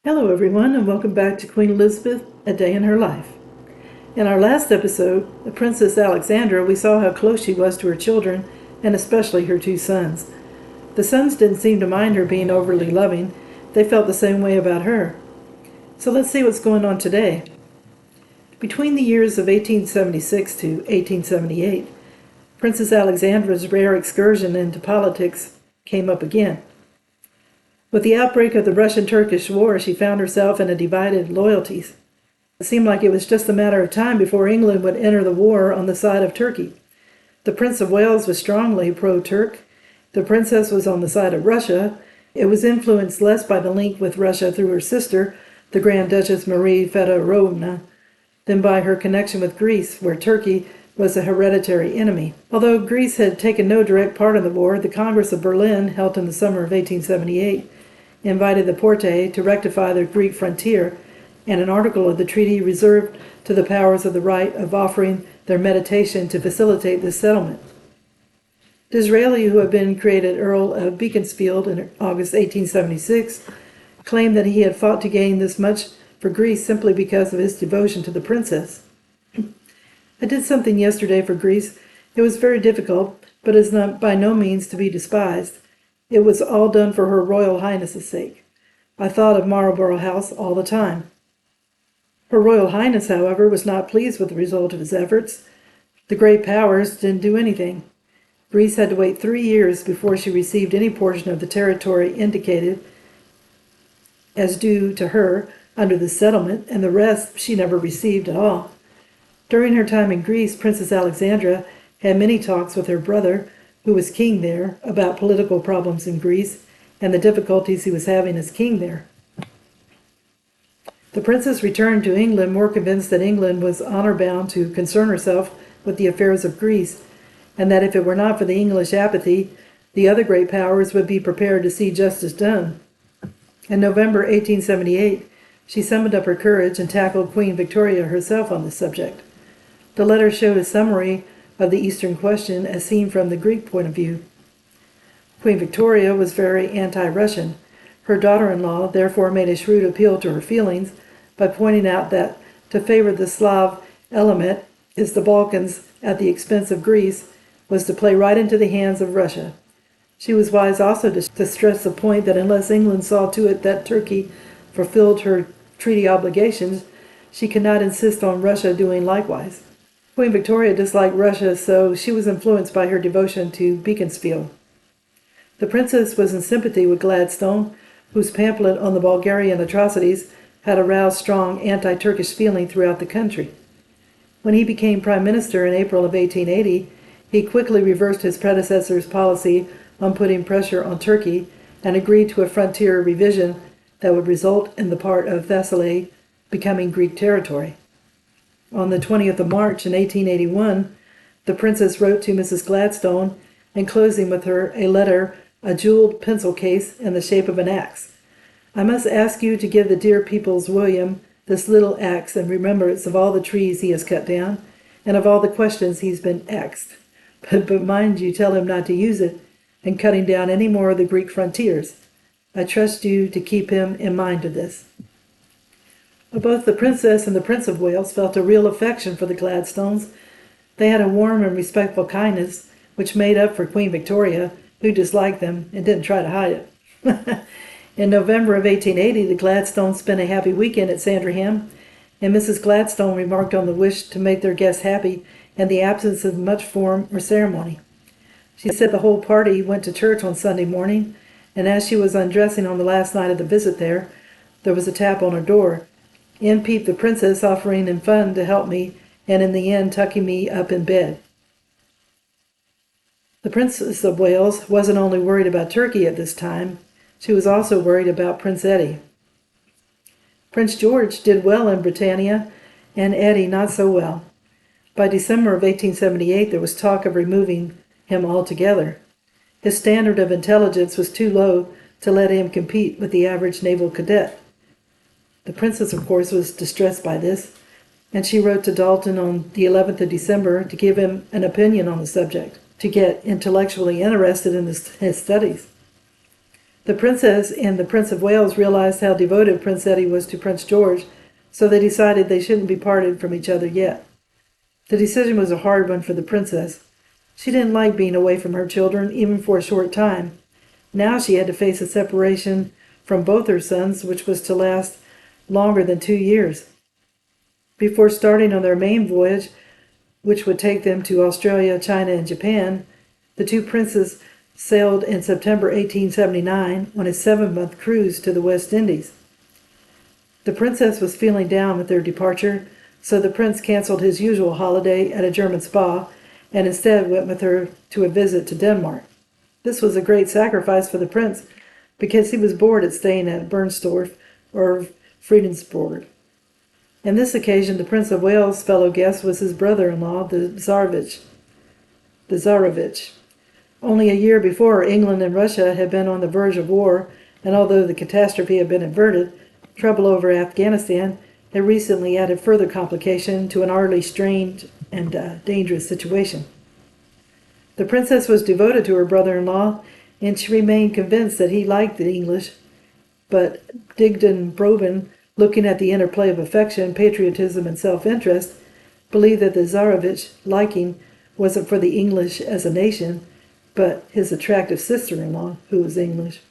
Hello, everyone, and welcome back to Queen Elizabeth, A Day in Her Life. In our last episode, the Princess Alexandra, we saw how close she was to her children, and especially her two sons. The sons didn't seem to mind her being overly loving. They felt the same way about her. So let's see what's going on today. Between the years of 1876 to 1878, Princess Alexandra's rare excursion into politics came up again. With the outbreak of the Russian-Turkish War, she found herself in a divided loyalties. It seemed like it was just a matter of time before England would enter the war on the side of Turkey. The Prince of Wales was strongly pro-Turk. The princess was on the side of Russia. It was influenced less by the link with Russia through her sister, the Grand Duchess Marie Fedorovna, than by her connection with Greece, where Turkey was a hereditary enemy. Although Greece had taken no direct part in the war, the Congress of Berlin, held in the summer of 1878, invited the Porte to rectify the Greek frontier, and an article of the treaty reserved to the powers of the right of offering their mediation to facilitate this settlement. Disraeli, who had been created Earl of Beaconsfield in August 1876, claimed that he had fought to gain this much for Greece simply because of his devotion to the princess. I did something yesterday for Greece. It was very difficult, but is not by no means to be despised. It was all done for Her Royal Highness's sake. I thought of Marlborough House all the time. Her Royal Highness, however, was not pleased with the result of his efforts. The great powers didn't do anything. Greece had to wait 3 years before she received any portion of the territory indicated as due to her under the settlement, and the rest she never received at all. During her time in Greece, Princess Alexandra had many talks with her brother, who was king there, about political problems in Greece and the difficulties he was having as king there. The princess returned to England more convinced that England was honor-bound to concern herself with the affairs of Greece, and that if it were not for the English apathy, the other great powers would be prepared to see justice done. In November 1878, she summoned up her courage and tackled Queen Victoria herself on the subject. The letter showed a summary of the Eastern question as seen from the Greek point of view. Queen Victoria was very anti-Russian. Her daughter-in-law therefore made a shrewd appeal to her feelings by pointing out that to favor the Slav element is the Balkans at the expense of Greece was to play right into the hands of Russia. She was wise also to stress the point that unless England saw to it that Turkey fulfilled her treaty obligations, she could not insist on Russia doing likewise. Queen Victoria disliked Russia, so she was influenced by her devotion to Beaconsfield. The princess was in sympathy with Gladstone, whose pamphlet on the Bulgarian atrocities had aroused strong anti-Turkish feeling throughout the country. When he became prime minister in April of 1880, he quickly reversed his predecessor's policy on putting pressure on Turkey and agreed to a frontier revision that would result in the part of Thessaly becoming Greek territory. On the 20th of March in 1881, the princess wrote to Mrs. Gladstone, enclosing with her a letter, a jeweled pencil case in the shape of an axe. I must ask you to give the dear people's William this little axe in remembrance of all the trees he has cut down, and of all the questions he's been asked. But mind you tell him not to use it in cutting down any more of the Greek frontiers. I trust you to keep him in mind of this. Both the princess and the Prince of Wales felt a real affection for the Gladstones. They had a warm and respectful kindness, which made up for Queen Victoria, who disliked them and didn't try to hide it. In November of 1880, the Gladstones spent a happy weekend at Sandringham, and Mrs. Gladstone remarked on the wish to make their guests happy and the absence of much form or ceremony. She said the whole party went to church on Sunday morning, and as she was undressing on the last night of the visit there was a tap on her door. In peeped the princess, offering in fun to help me, and in the end tucking me up in bed. The Princess of Wales wasn't only worried about Turkey at this time, she was also worried about Prince Eddy. Prince George did well in Britannia, and Eddy not so well. By December of 1878, there was talk of removing him altogether. His standard of intelligence was too low to let him compete with the average naval cadet. The princess, of course, was distressed by this, and she wrote to Dalton on the 11th of December to give him an opinion on the subject, to get intellectually interested in his studies. The princess and the Prince of Wales realized how devoted Prince Eddy was to Prince George, so they decided they shouldn't be parted from each other yet. The decision was a hard one for the princess. She didn't like being away from her children, even for a short time. Now she had to face a separation from both her sons, which was to last longer than 2 years. Before starting on their main voyage, which would take them to Australia, China, and Japan, the two princes sailed in September 1879 on a 7-month cruise to the West Indies. The princess was feeling down with their departure, so the prince canceled his usual holiday at a German spa and instead went with her to a visit to Denmark. This was a great sacrifice for the prince because he was bored at staying at Bernstorff or Friedensborg. On this occasion, the Prince of Wales' fellow guest was his brother-in-law, the Tsarevich. Only a year before, England and Russia had been on the verge of war, and although the catastrophe had been averted, trouble over Afghanistan had recently added further complication to an already strained and dangerous situation. The princess was devoted to her brother-in-law, and she remained convinced that he liked the English, but Digden Broben, looking at the interplay of affection, patriotism, and self-interest, believed that the Tsarevich liking wasn't for the English as a nation, but his attractive sister-in-law, who was English.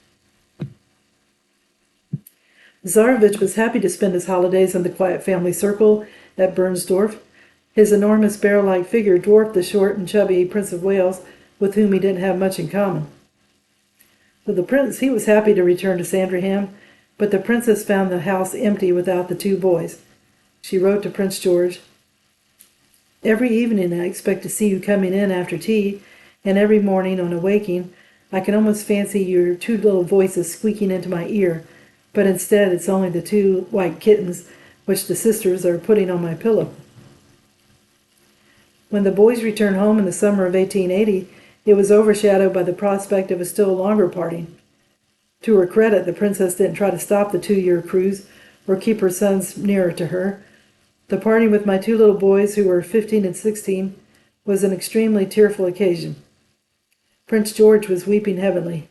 Tsarevich was happy to spend his holidays in the quiet family circle at Bernstorff. His enormous bear-like figure dwarfed the short and chubby Prince of Wales, with whom he didn't have much in common. For the prince, he was happy to return to Sandringham, but the princess found the house empty without the two boys. She wrote to Prince George, "Every evening I expect to see you coming in after tea, and every morning on awaking I can almost fancy your two little voices squeaking into my ear, but instead it's only the two white kittens which the sisters are putting on my pillow." When the boys returned home in the summer of 1880, it was overshadowed by the prospect of a still longer parting. To her credit, the princess didn't try to stop the 2-year cruise or keep her sons nearer to her. The parting with my two little boys, who were 15 and 16, was an extremely tearful occasion. Prince George was weeping heavily.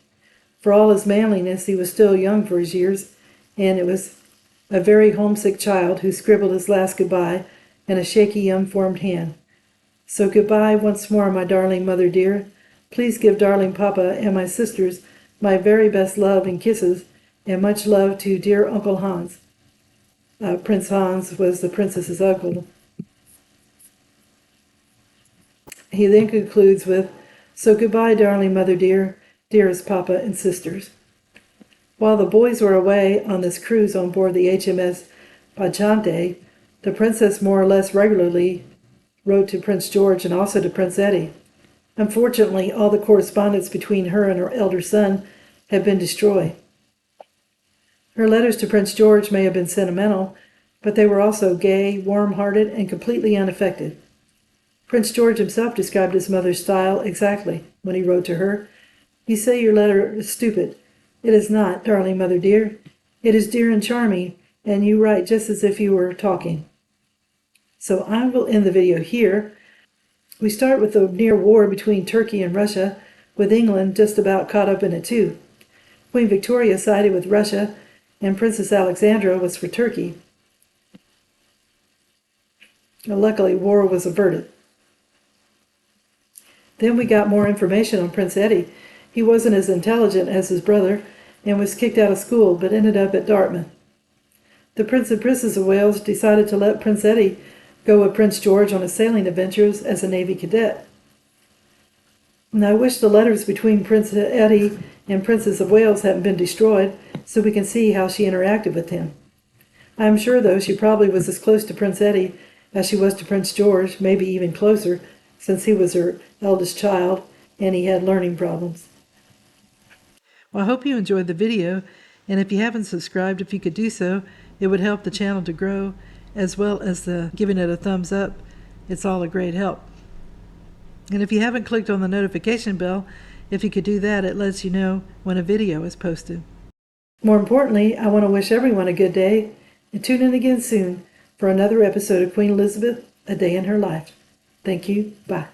For all his manliness, he was still young for his years, and it was a very homesick child who scribbled his last goodbye in a shaky, unformed hand. "So goodbye once more, my darling mother dear. Please give darling Papa and my sisters my very best love and kisses, and much love to dear Uncle Hans." Prince Hans was the princess's uncle. He then concludes with, "So goodbye, darling mother dear, dearest Papa and sisters." While the boys were away on this cruise on board the HMS Pachante, the princess more or less regularly wrote to Prince George and also to Prince Eddy. Unfortunately, all the correspondence between her and her elder son had been destroyed. Her letters to Prince George may have been sentimental, but they were also gay, warm-hearted, and completely unaffected. Prince George himself described his mother's style exactly when he wrote to her. "You say your letter is stupid. It is not, darling mother dear. It is dear and charming, and you write just as if you were talking." So I will end the video here. We start with the near war between Turkey and Russia, with England just about caught up in it too. Queen Victoria sided with Russia, and Princess Alexandra was for Turkey. Luckily, war was averted. Then we got more information on Prince Eddy. He wasn't as intelligent as his brother and was kicked out of school, but ended up at Dartmouth. The Prince and Princess of Wales decided to let Prince Eddy go with Prince George on his sailing adventures as a Navy cadet. And I wish the letters between Prince Eddy and Princess of Wales hadn't been destroyed, so we can see how she interacted with him. I am sure, though, she probably was as close to Prince Eddy as she was to Prince George, maybe even closer, since he was her eldest child and he had learning problems. Well, I hope you enjoyed the video, and if you haven't subscribed, if you could do so, it would help the channel to grow, as well as giving it a thumbs up. It's all a great help. And if you haven't clicked on the notification bell, if you could do that, it lets you know when a video is posted. More importantly, I want to wish everyone a good day, and tune in again soon for another episode of Queen Elizabeth, A Day in Her Life. Thank you. Bye.